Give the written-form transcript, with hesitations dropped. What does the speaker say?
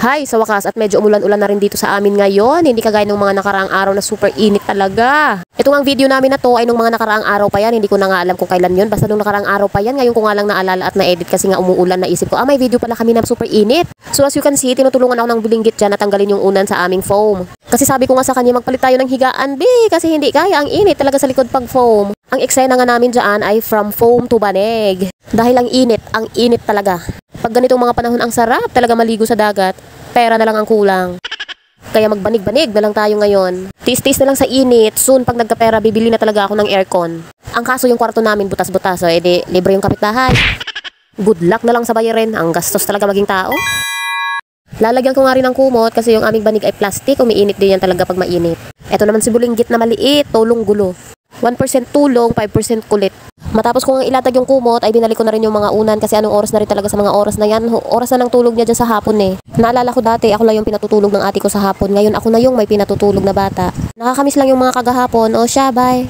Hay, sa wakas at medyo umulan-ulan na rin dito sa amin ngayon. Hindi kagaya ng mga nakaraang araw na super init talaga. Ito nga video namin na to ay nung mga nakaraang araw pa yan. Hindi ko na nga alam kung kailan yun. Basta nung nakaraang araw pa yan. Ngayon ko nga lang naalala at na-edit kasi nga umuulan. Naisip ko, may video pala kami na super init. So as you can see, tinutulungan ako ng bilinggit dyan na tanggalin yung unan sa aming foam. Kasi sabi ko nga sa kanya, magpalit tayo ng higaan, kasi hindi kaya. Ang init talaga sa likod pag foam. Ang eksena nga namin dyan ay from foam to banig. Dahil ang init talaga. Pag ganitong mga panahon ang sarap talaga maligo sa dagat. Pera na lang ang kulang. Kaya magbanig-banig na lang tayo ngayon. Tis-tis na lang sa init. Soon pag nagkapera, bibili na talaga ako ng aircon. Ang kaso yung kwarto namin butas-butas. So edi libre yung kapitbahay. Good luck na lang sa bayarin. Ang gastos talaga maging tao. Lalagyan ko nga rin ng kumot kasi yung aming banig ay plastic. Umiinit din yan talaga pag mainit. Ito naman si bulinggit na maliit. Tulong gulo. 1% tulong, 5% kulit. Matapos kong ilatag yung kumot, ay binalik ko na rin yung mga unan kasi anong oras na rin talaga sa mga oras na yan. Oras na ng tulog niya dyan sa hapon eh. Naalala ko dati, ako lang yung pinatutulog ng ate ko sa hapon. Ngayon ako na yung may pinatutulog na bata. Nakakamiss lang yung mga kagahapon. O siya, bye!